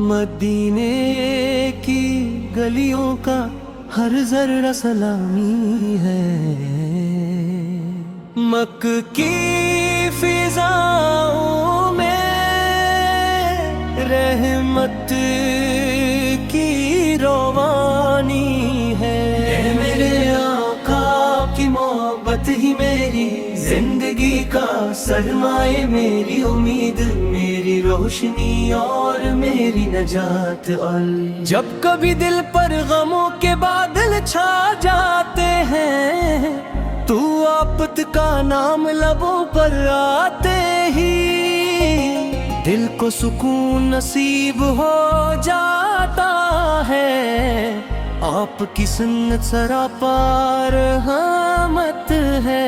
मदीने की गलियों का हर जर्रा सलामी है। मक्क की फिजाओं में रहमत की रोवानी है। मेरे आका की मोहब्बत ही मेरी जिंदगी का सरमाए, मेरी उम्मीद, मेरी रोशनी और मेरी नजात। और जब कभी दिल पर गमों के बादल छा जाते हैं, तू आफत का नाम लबों पर आते ही दिल को सुकून नसीब हो जाता है। आपकी सुन्नत सरापार रहमत है,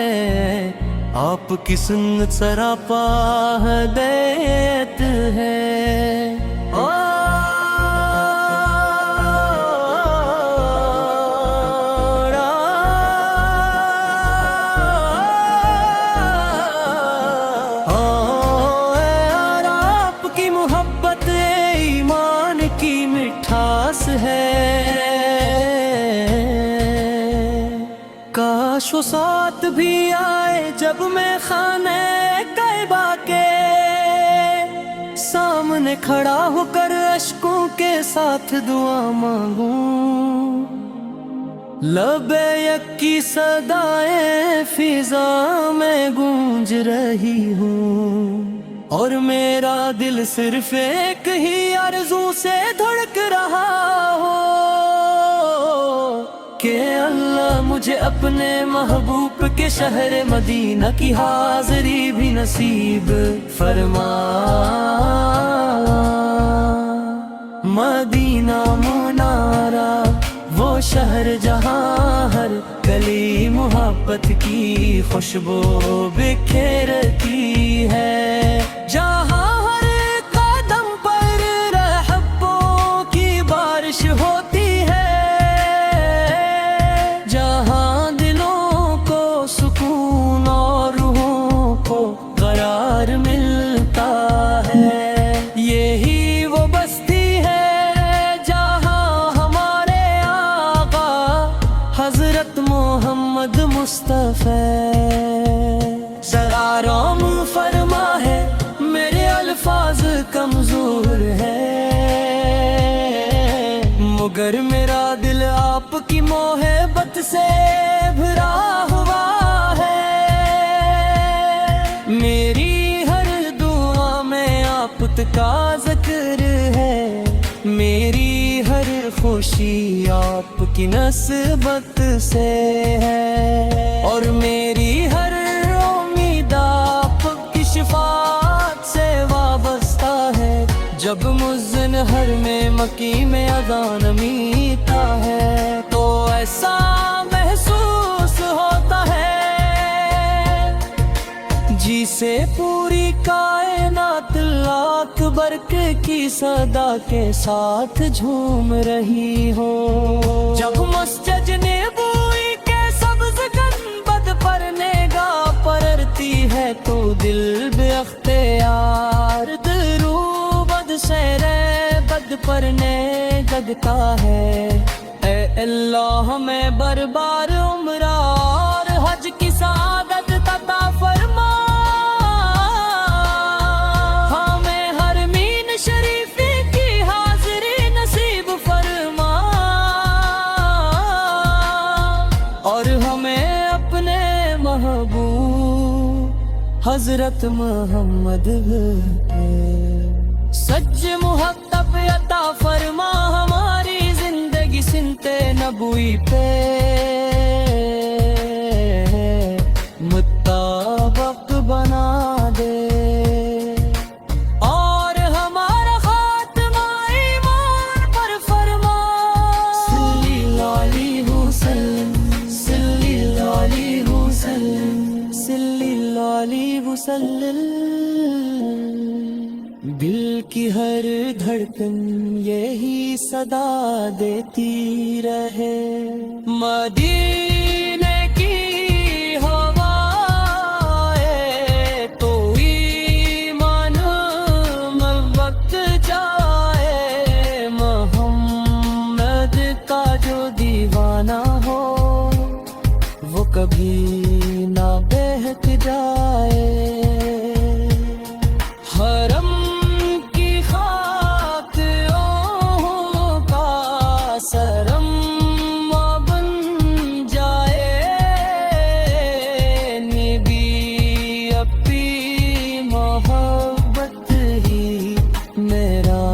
आपकी सुन्नत सरापा हिदायत है। आपकी मोहब्बत ईमान की मिठास है। काश वो साथ भी आए जब मैं खाने कैबा के सामने खड़ा होकर अश्कों के साथ दुआ मांगूं। लबे यकी सदाएं फिजा में गूंज रही हूँ, और मेरा दिल सिर्फ एक ही आरज़ू से धड़क रहा हो कि अल्लाह मुझे अपने महबूब के शहर मदीना की हाज़री भी नसीब फरमा। मदीना मुनारा वो शहर जहाँ हर गली मोहब्बत की खुशबू बिखेरती है, जहाँ हर कदम पर रहमतों की बारिश होती है, जहाँ दिलों को सुकून और रूहों को करार मिलता है। यही वो बस्ती है जहाँ हमारे आका हजरत मोहम्मद मुस्तफा ज़रा रहम फरमा है। मेरे अल्फाज कमजोर है, मगर मेरा दिल आपकी मोहब्बत से भरा हुआ है। मेरी हर दुआ में आपका जिक्र है, मेरी हर खुशी आपकी नस्बत से है, और मेरी हर उम्मीद आपकी शिफात से वाबस्ता है। जब मुज़्ज़िन हर में मकी में अज़ान मीता है, तो ऐसा महसूस होता है जिसे पूरी कायनात लाख बरक़े की सदा के साथ झूम रही हो। जब मस्जिद नबवी के सब्ज़ गुंबद पर निगाह पड़ती है, तो दिल बेअख्तियार दरूबद शेरे बद पर ने जगता है। ऐ अल्लाह हमें बरबार उम्र और हज की सादत अता फरमा। हजरत मोहम्मद सच मुहब्बत अता फरमा, हमारी जिंदगी सिनते नबूई पे मुताबिक बना दे, और हमारा खात्मा ईमान पर फरमा। सल्लल्लाहु अलैहि वसल्लम, सल्लल्लाहु अलैहि वसल्लम, सल्लल्लाहु अलैहि वसल्लम। दिल की हर धड़कन यही सदा देती रहे, मदीने की हवाएं तो ईमान में वक्त जाए। کبھی نہ بہک جائے، حرم کی خاک اوہوں کا سرم بن جائے، نبی اپی محبت ہی میرا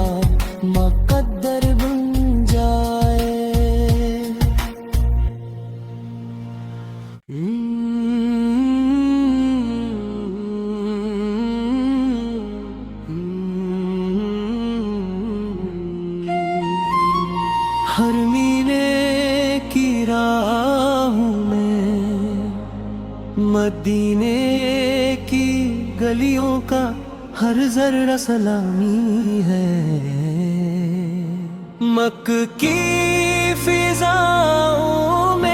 مقدر بن جائے۔ ہر میلے کی راہوں میں مدینے کی گلیوں کا ہر ذرہ سلامی ہے، مکہ کی فضاؤں میں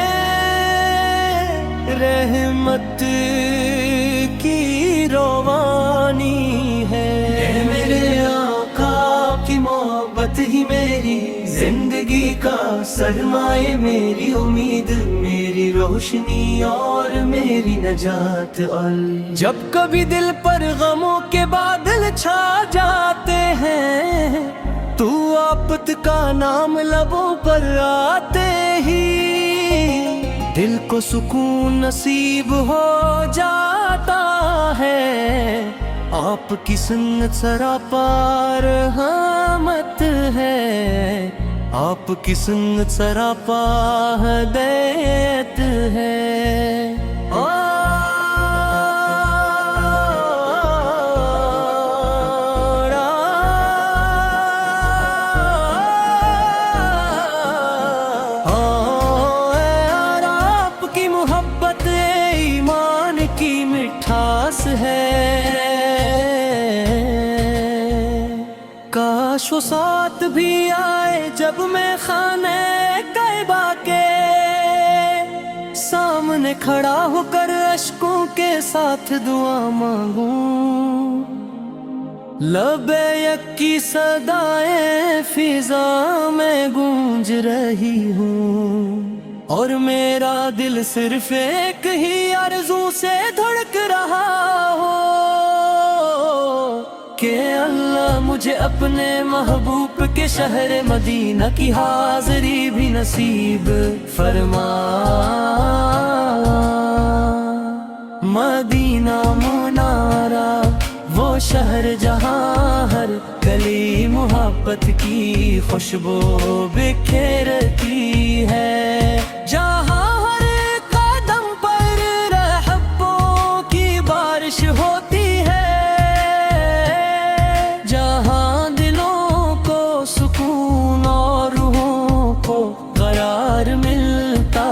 رحمت کی روانی ہے، میرے آقا کی محبت ہی میری زندگی کا سرمایہ، میری امید، میری روشنی اور میری نجات۔ جب کبھی دل پر غموں کے بادل چھا جاتے ہیں، تو آفت کا نام لبوں پر آتے ہی دل کو سکون نصیب ہو جاتا ہے، آپ کی سنت سراپا رحمت ہے، آپ کی سنت سراپا ہدایت ہے۔ آپ کی محبت ایمان کی مٹھاس ہے، کاش وہ ساتھ بھی آئے جب میں خانہ کعبہ کے سامنے کھڑا ہو کر اشکوں کے ساتھ دعا مانگوں، لبیک کی صدائیں فضا میں گونج رہی ہوں، اور میرا دل صرف ایک ہی آرزو سے دھڑک رہا ہو کہ اللہ مجھے اپنے محبوب کے شہر مدینہ کی حاضری بھی نصیب فرما۔ مدینہ منارہ وہ شہر جہاں ہر گلی محبت کی خوشبو بکھیرتی ہے، جہاں ہر قدم پر رحمتوں کی بارش ہوتی ہے، جہاں دلوں کو سکون اور روحوں کو قرار ملتا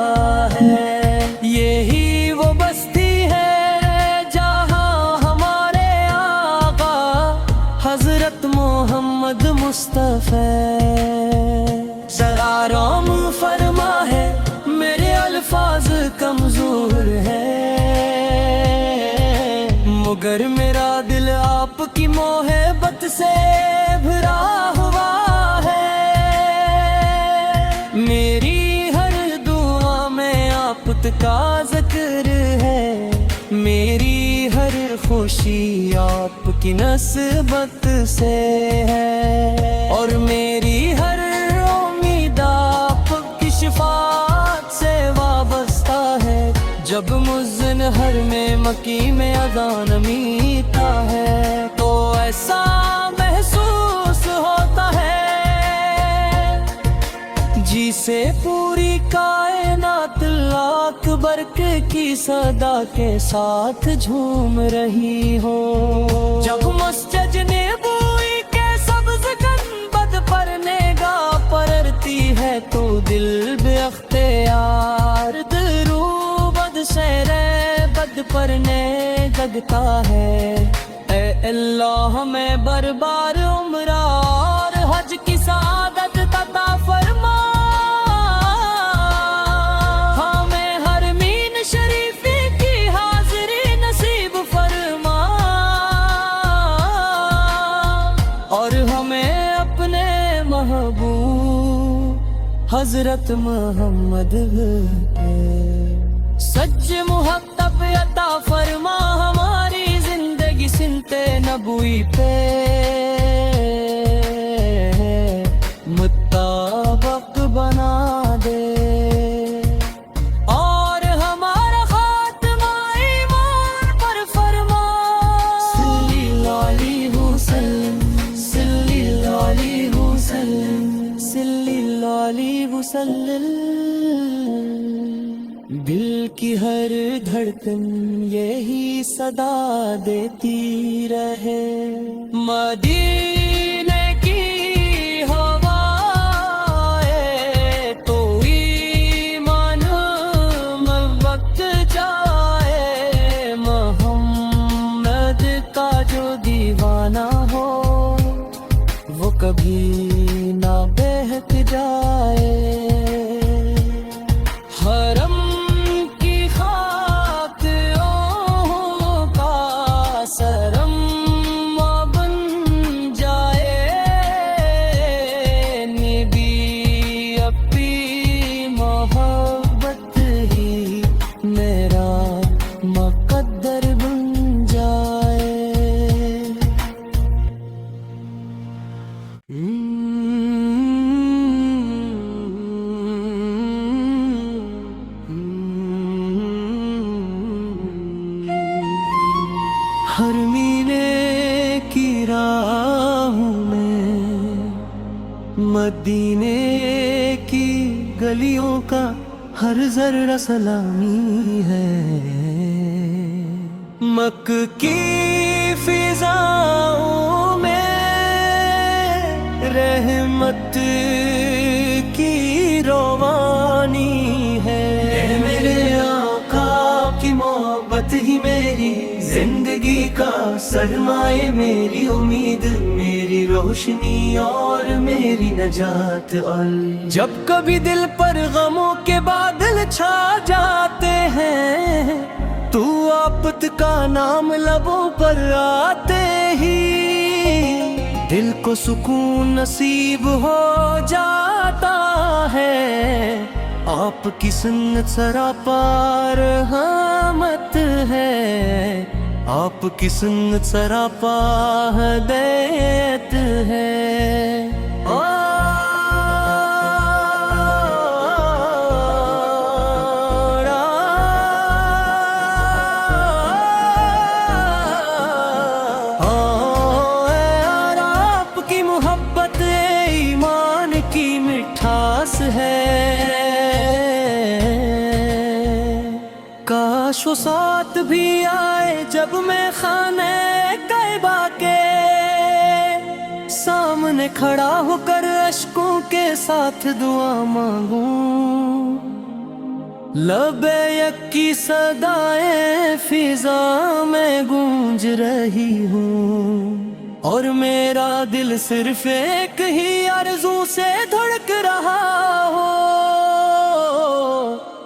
ہے، یہی وہ بستی ہے جہاں ہمارے آقا حضرت محمد مصطفیٰ ذرا رام فرما ہے، میرے الفاظ کمزور ہے، مگر میرا دل آپ کی محبت سے بھرا ہوا ہے، میری ہر دعا میں آپ کا ذکر ہے، میری ہر خوشی آپ کی نسبت سے ہے، اور میری ہر امید آپ کی شفاعت سے وابستہ ہے، جب مؤذن ہر میں مکی میں اذان میتا ہے تو ایسا محسوس ہوتا ہے جسے پوری کائنات اکبر کی صدا کے ساتھ جھوم رہی ہو، جب مسجد نبوی کے سبز گنبد پر نگاہ پرتی ہے تو دل بے اختیار درود شعر بد پڑھنے لگتا ہے، اے اللہ میں بربار عمرہ اور حج کی سعادت عطا فرما، ہمیں حرمین شریفی کی حاضری نصیب فرما، اور ہمیں اپنے محبوب حضرت محمد सच मुहब्बत अता फरमा हमारी जिंदगी सिनते नबूई पे मुताबिक बना दे और हमारा खात्मा ईमान पर फरमा सल्लल्लाहु अलैहि वसल्लम सल्लल्लाहु अलैहि वसल्लम सल्लल्लाहु अलैहि वसल्लम। दिल की हर धड़कन यही सदा देती रहे मदीने की हवाएं तो ईमान में वक्त जाए मोहम्मद का जो दीवाना हो वो कभी ना बहक जाए। हरम हर मीले की राहों में मदीने की गलियों का हर जर्रा सलामी है। मक्के की फिजाओं में रहमत की रोवानी है। मेरे आका की मोहब्बत ही मेरी जिंदगी का सरमाए, मेरी उम्मीद मेरी रोशनी और मेरी नजात। और जब कभी दिल पर गमों के बादल छा जाते हैं तू आफत का नाम लबों पर आते ही दिल को सुकून नसीब हो जाता है। आपकी सुन्नत सरापा रहमत है, आपकी सुन्नत सरापा हिदायत है। आपकी मोहब्बत ईमान की मिठास है। काश वो साथ भी आए जब मैं खाने कैबा के सामने खड़ा होकर अश्कों के साथ दुआ मांगूं। लबे यकी सदाएं फिजा में गूंज रही हूँ और मेरा दिल सिर्फ एक ही आरज़ू से धड़क रहा हो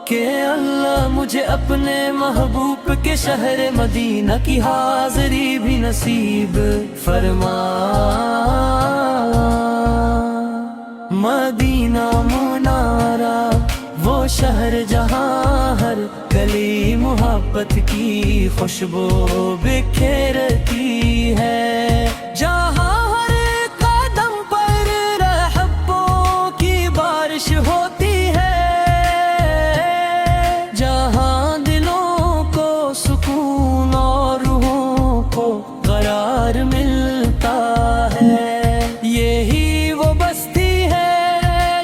कि अल्लाह मुझे अपने महबूब के शहर मदीना की हाज़री भी नसीब फरमा। मदीना मुनारा वो शहर जहाँ हर गली मोहब्बत की खुशबू बिखेरती है, जहाँ हर कदम पर रहमतों की बारिश होती है, जहाँ दिलों को सुकून और रूहों को करार मिलता है। यही वो बस्ती है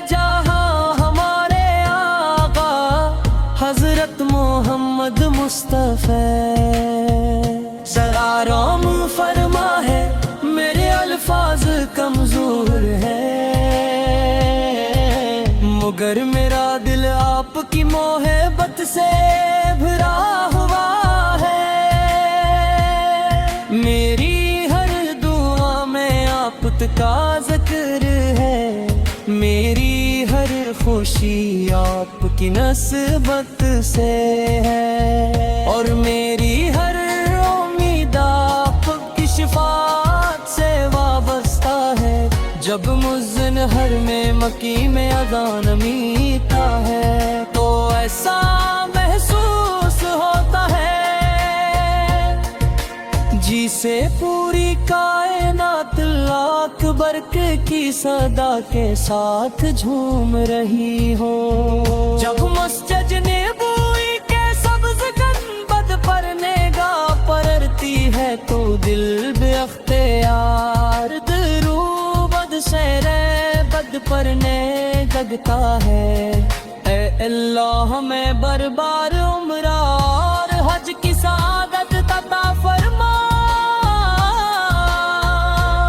जहाँ हमारे आका हजरत मोहम्मद मुस्तफा सलाम फरमा है। मेरे अल्फाज कमजोर है मगर मेरा दिल आपकी मोहब्बत से भरा हुआ है। मेरी हर दुआ में आपका जिक्र है, मेरी हर खुशी आपकी नस्बत से है और मेरी हर उम्मीद आपकी शिफात से वाबस्ता है। जब मुज़्ज़िन हर में मकी में अज़ान मीता है तो ऐसा महसूस जी से पूरी कायनात अकबर की सदा के साथ झूम रही हो। जब मस्जिद नबवी के सब्ज गुंबद पर निगाह पड़ती है तो दिल बेख्तियार दरूबद शेरे बद पर लगता है। ए अल्लाह हमें बरबार उम्र और हज की सादत तता फरमा।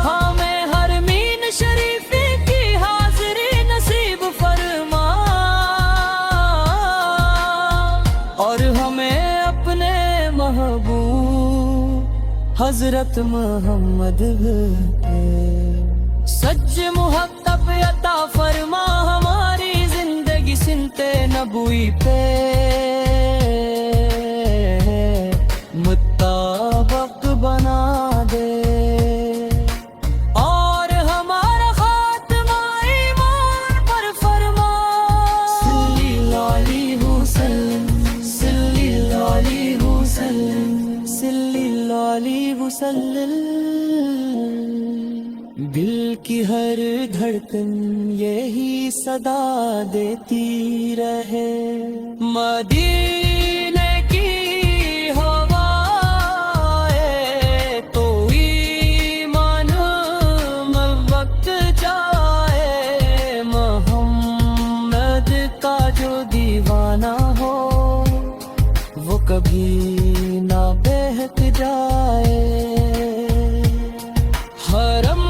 हमें हरमीन शरीफी की हाज़िरी नसीब फरमा और हमें अपने महबूब हजरत मोहम्मद सच्चे मुहब्बत अता फरमा। हमारी जिंदगी सिनते नबवी पे मुताबिक बना दे और हमारा खात्मा ईमान पर फरमा। सल्लल्लाहु अलैहि वसल्लम, सल्लल्लाहु अलैहि वसल्लम, सल्लल्लाहु अलैहि वसल्लम। दिल की हर धड़कन यही सदा देती रहे। मदीने की हवाए तो ईमान वक्त जाए। मोहम्मद का जो दीवाना हो वो कभी ना बहक जाए। हरम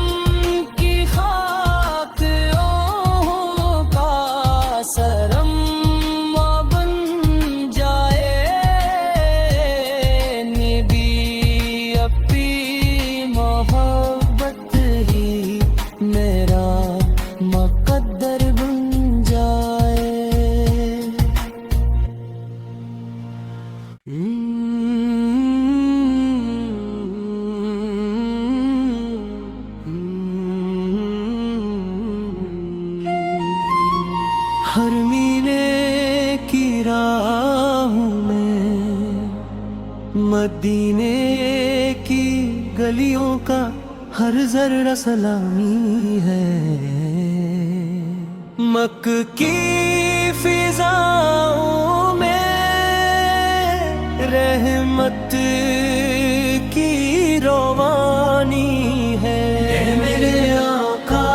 हर मीने की राहों में मदीने की गलियों का हर जर्रा सलामी है। मक्के की फिजाओं में रहमत की रवानी है। मेरे आका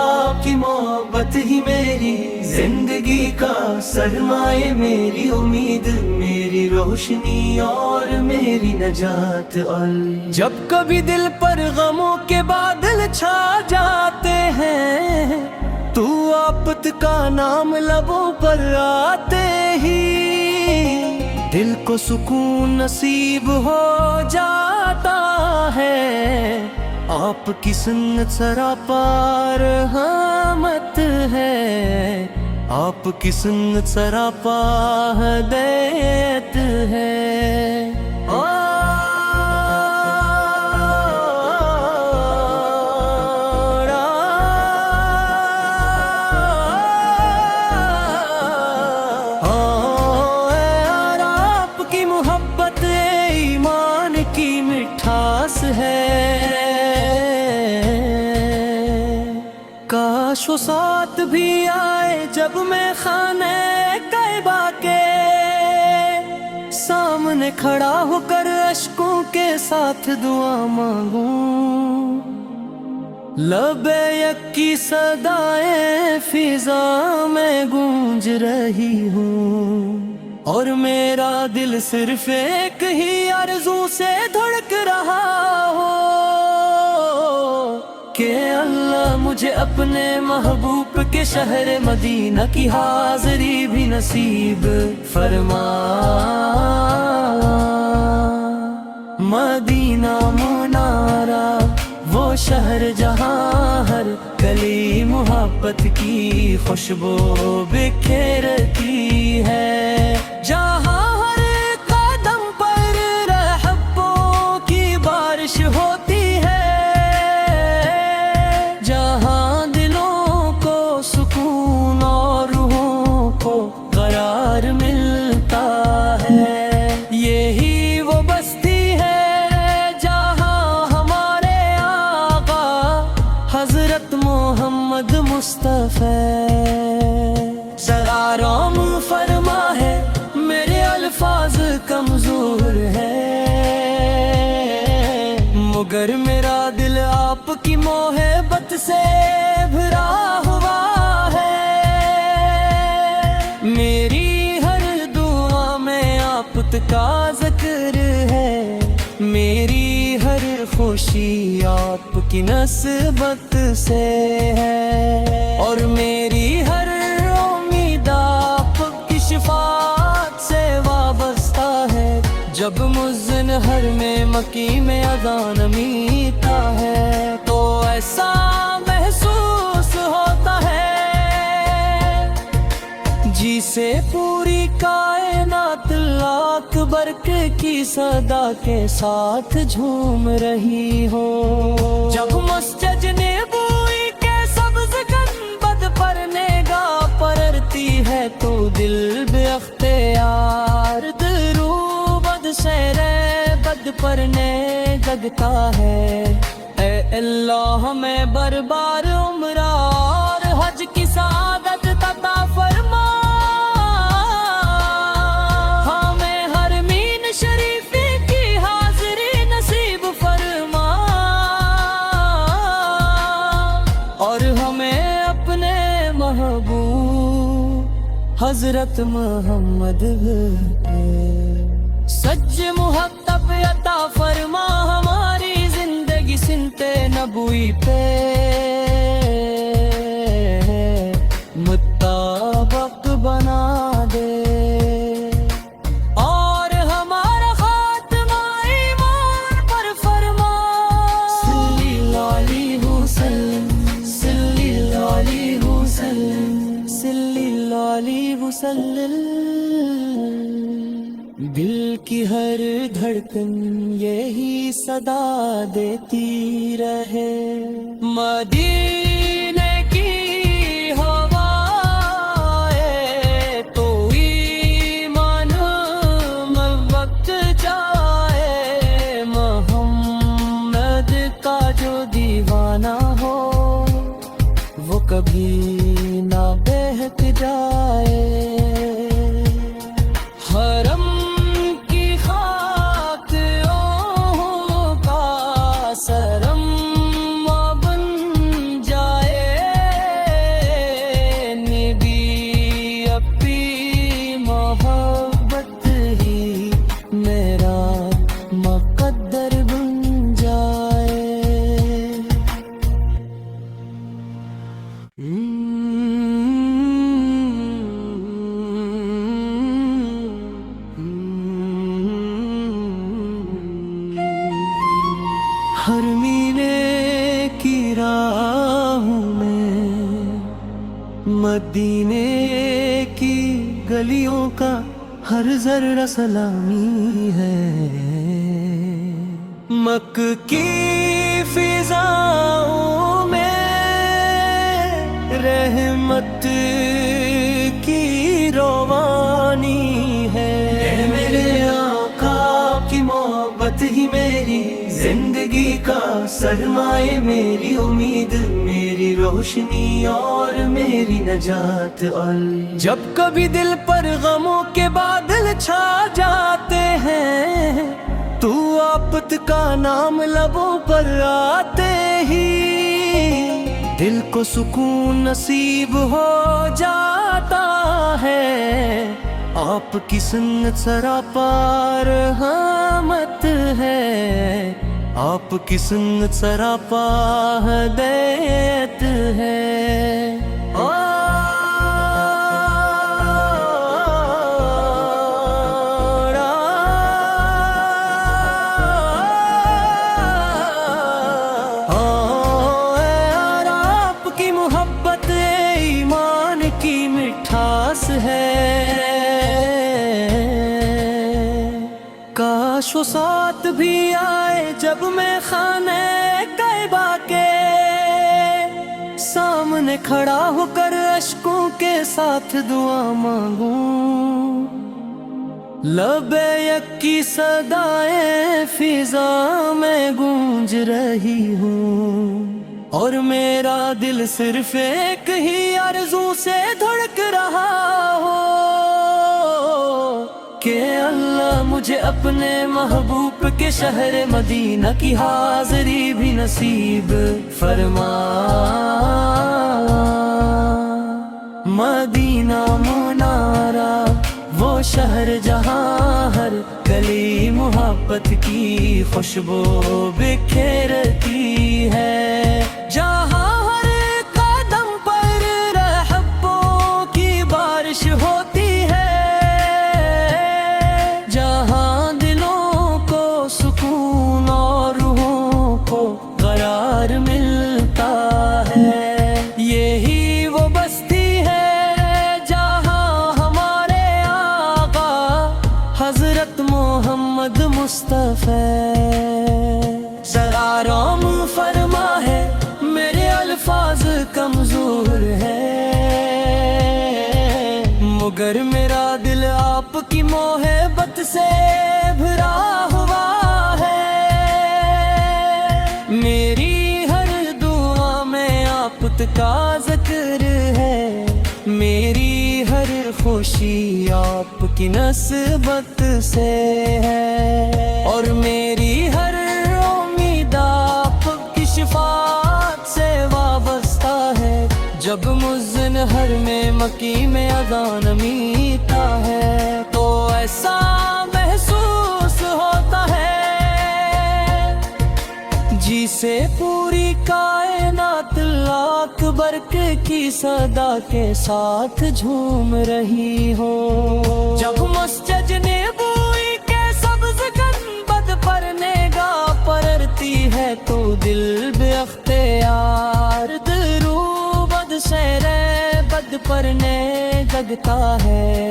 की मोहब्बत ही मेरी जिंदगी का सरमाए, मेरी उम्मीद, मेरी रोशनी और मेरी नजात। और जब कभी दिल पर गमों के बादल छा जाते हैं तू आफत का नाम लबों पर आते ही दिल को सुकून नसीब हो जाता है। आपकी सुन्नत सरापार रहमत है, आपकी सुन्नत सरापा हिदायत है। आपकी मोहब्बत ईमान की मिठास है। काश वो साथ भी आए जब मैं खाने कैबा के सामने खड़ा होकर अश्कों के साथ दुआ मांगूं। लबे यकी सदाएं फिजा में गूंज रही हूँ और मेरा दिल सिर्फ एक ही आरज़ू से धड़क रहा हो कि अल्लाह मुझे अपने महबूब के शहर मदीना की हाज़िरी भी नसीब फरमा। मदीना मुनारा वो शहर जहाँ हर गली मोहब्बत की खुशबू बिखेरती है। जहाँ हर कदम पर रहमतों की बारिश होती है। जहाँ दिलों को सुकून और रूहों को करार मिलता है। यही वो बस्ती है जहाँ मुस्तफ़ा ज़रा रोम फरमा है मेरे अल्फाज कमजोर है मगर मेरा दिल आपकी मोहब्बत से भरा हुआ है मेरी हर दुआ में आपका जिक्र है मेरी हर खुशी आपकी नस्बत से है और मेरी हर उम्मीद आपकी शिफात से वाबस्ता है जब मुज़्ज़िन हर में मकी में अज़ान मीता है तो ऐसा महसूस होता है जिसे पूरी कायनात लाख बरक़े की सदा के साथ झूम रही हो जब मस्जिद नबवी के सब्ज़ गुंबद पर निगाह पड़ती है तो दिल बेख्तियार दरूद शेरे बद पर ने जगता है ऐ अल्लाह हमें बरबार उम्र और हज की सादत अता फरमा हजरत मोहम्मद सच मुहब्बत अता फरमा हमारी जिंदगी सिनते नबवी पे मुताबिक बना दे और हमारा खात्मा ईमान पर फरमा सल्लल्लाहु अलैहि वसल्लम सल्लल्लाहु अलैहि वसल्लम दिल की हर धड़कन यही सदा देती रहे मदीने की हवाए तो ईमान में वक्त जाए मोहम्मद का जो दीवाना हो वो कभी ना बहक जाए हरम की खाक का सरम बन जाए नबी अपनी मोहब्बत ही मेरा मुक़द्दर बन जाए हर मीने की राहों में मदीने की गलियों का हर जर्रा सलामी है मक्के की फिजाओं में रहमत की रवानी है मेरे आका की मोहब्बत ही मेरी जिंदगी का सरमाए मेरी उम्मीद मेरी रोशनी और मेरी नजात और जब कभी दिल पर गमों के बादल छा जाते हैं तू आफत का नाम लबों पर आते ही दिल को सुकून नसीब हो जाता है आपकी सुन्नत सरापार रहमत है आपकी सुन्नत सरापा हिदायत है आपकी मोहब्बत ईमान की मिठास है काश वो साथ भी आए जब मैं खाने कैबा के सामने खड़ा होकर अश्कों के साथ दुआ मांगूं लबे यकी सदाएं फिजा में गूंज रही हूँ اور میرا دل صرف ایک ہی آرزو سے دھڑک رہا ہو کہ اللہ مجھے اپنے محبوب کے شہر مدینہ کی حاضری بھی نصیب فرما۔ مدینہ منارہ وہ شہر جہاں ہر گلی محبت کی خوشبو بکھیرتی ہے، جہاں ہر قدم پر رحمتوں کی بارش ہوتی ہے، جہاں دلوں کو سکون اور روحوں کو قرار ملتا ہے۔ یہی وہ بستی ہے جہاں ہمارے آقا حضرت محمد مصطفیٰ سرارام فرما ہے، میرے الفاظ کمزور ہے مگر میرا دل آپ کی محبت سے بھرا ہوا ہے۔ میری ہر دعا میں آپ کا ذکر ہے، میری ہر خوشی آپ کی نسبت سے ہے، اور میری ہر امید آپ کی شفاعت سے وابستہ ہے۔ جب مؤذن حرم میں مکی میں اذان میتا ہے تو ایسا محسوس ہوتا ہے جسے پوری کائنات اکبر کی صدا کے ساتھ جھوم رہی ہو۔ جب مسجد نبوی کے سبز گنبد پر نگاہ پڑتی ہے تو دل بے اختیار درود شہر بد پڑھنے لگتا ہے۔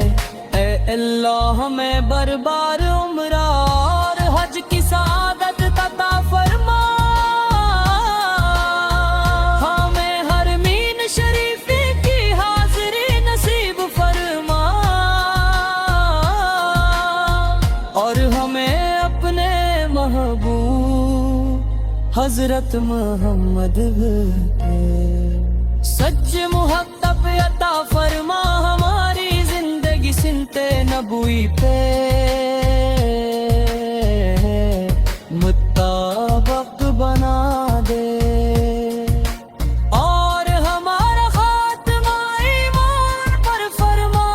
اے اللہ ہمیں بربار عمرہ اور حج کی سعادت عطا فرما، ہمیں حرمین شریف کی حاضری نصیب فرما، اور ہمیں اپنے محبوب حضرت محمد سچ محبت عطا فرما، ہماری زندگی سنتے نبوی پہ مطابق بنا دے، اور ہمارا خاتمہ ایمان پر فرما۔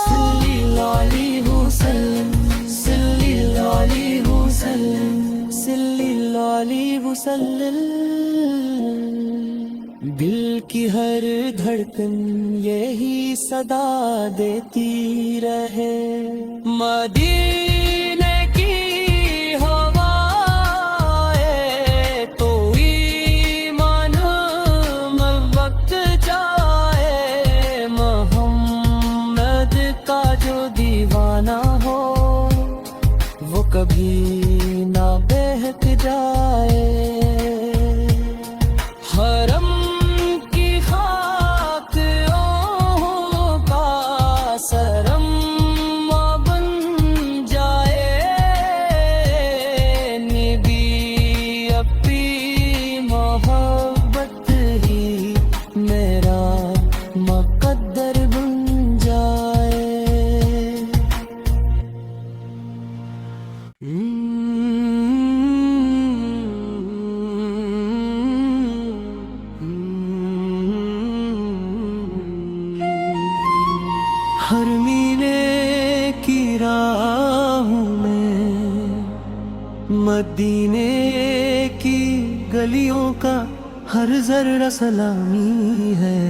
صلی اللہ علیہ وسلم، صلی اللہ علیہ وسلم، صلی اللہ علیہ وسلم۔ دل کی ہر دھڑکن یہی صدا دیتی رہے، مدینے کی ہوائیں تو ایمان میں وقت جائے، محمد کا جو دیوانہ ہو وہ کبھی نہ بہک جائے۔ حرم حرمینے کی راہوں میں مدینے کی گلیوں کا ہر ذرہ سلامی ہے،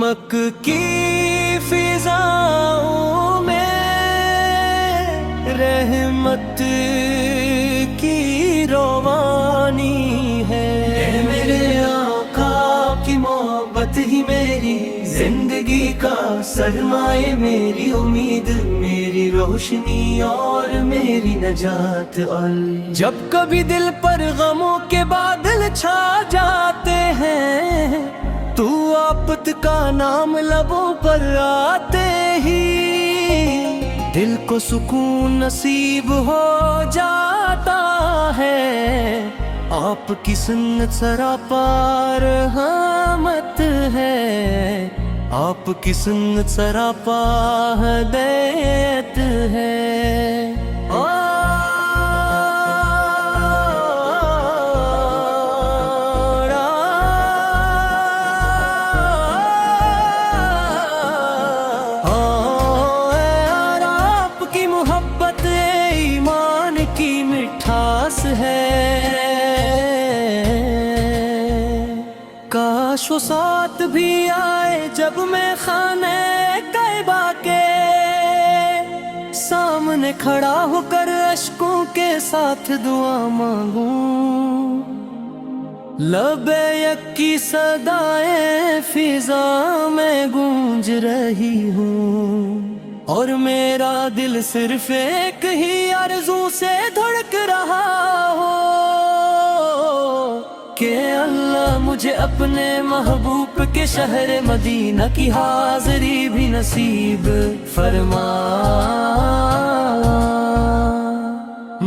مکہ کی فضاؤں میں رحمت کی روانی ہے۔ میرے آقا کی محبت ہی میری زندگی کا سرمایہ، میری امید، میری روشنی اور میری نجات۔ جب کبھی دل پر غموں کے بادل چھا جاتے ہیں تو آفت کا نام لبوں پر آتے ہی دل کو سکون نصیب ہو جاتا ہے، आपकी सुन्नत सरापा रहमत है, आपकी सुन्नत सरापा हिदायत है। आपकी मोहब्बत ईमान की मिठास है, काश वो साथ भी आए जब मैं खाने कैबा के सामने खड़ा होकर अश्कों के साथ दुआ मांगूं। लबे यकी सदाएं फिजा में गूंज रही हूँ, और मेरा दिल सिर्फ एक ही आरज़ू से धड़क रहा हो कि अल्लाह मुझे अपने महबूब के शहर मदीना की हाज़री भी नसीब फरमा।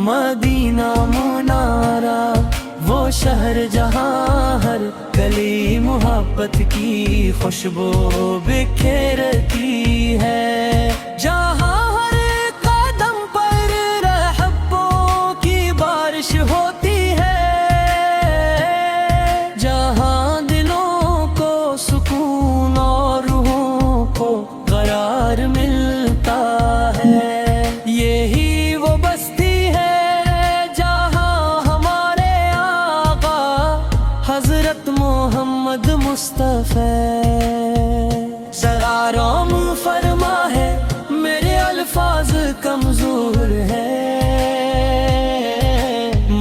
मदीना मुनारा वो शहर जहाँ हर गली मोहब्बत की खुशबू बिखेरती है, जहाँ हर कदम पर रहमतों की बारिश होती है, जहाँ दिलों को सुकून और रूहों को करार मिलता है। यही वो बस्ती है जहाँ हमारे आका हजरत मोहम्मद मुस्तफा ज़रा रोम फरमा है, मेरे अल्फाज कमजोर है,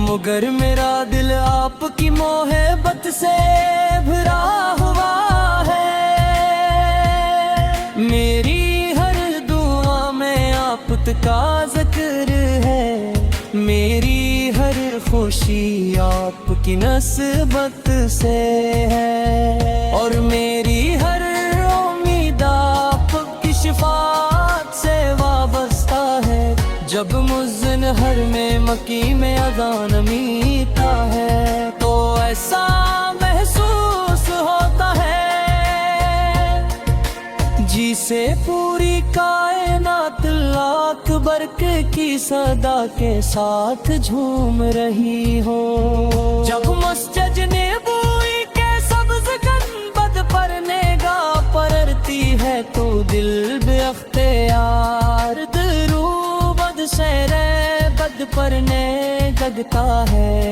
मगर मेरा दिल आपकी मोहब्बत से भरा हुआ है। मेरी हर दुआ में आपका जिक्र है, मेरी हर खुशी आपकी नस्बत से है, और मेरी हर उम्मीद आपकी शिफात से वाबस्ता है। जब मुज़्ज़िन हर में मकी में अज़ान मीता है, तो ऐसा महसूस होता है जिसे पूरी कायनात लाख बरके की सदा के साथ झूम रही हो। जब मस्जिद नबवी के सब्ज़ गंबद पर निगाह पड़ती है, तो दिल बेअख्तियार दरूबद शेरे बद पर जगता है।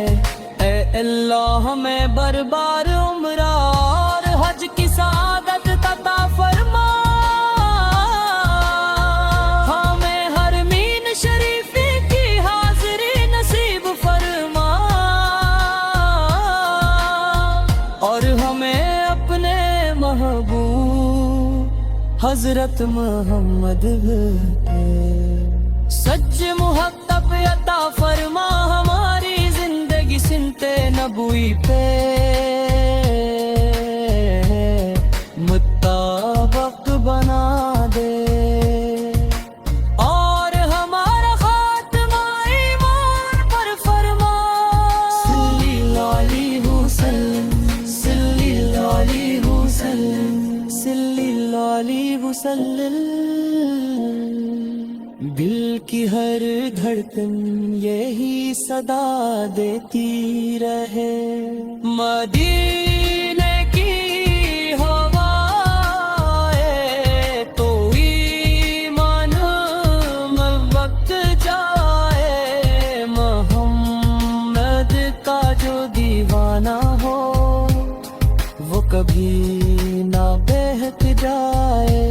ए अल्लाह हमें बरबार उम्र और हज की सादत अता फरमा, हमें हर मीन शरीफी की हाज़री नसीब फरमा, और हमें अपने महबूब हजरत मोहम्मद सच मुहब्बत अता फरमा। हमारी जिंदगी सिनते नबूई पे मुताबिक बना दे, और हमारा खात्मा ईमान पर फरमा। सल्लल्लाहु अलैहि वसल्लम, सल्लल्लाहु अलैहि वसल्लम, सल्लल्लाहु अलैहि वसल्लम। दिल की हर धड़कन यही सदा देती रहे, मदीने की हवाएं तो ईमान में वक्त जाए। मोहम्मद का जो दीवाना हो वो कभी ना बहक जाए।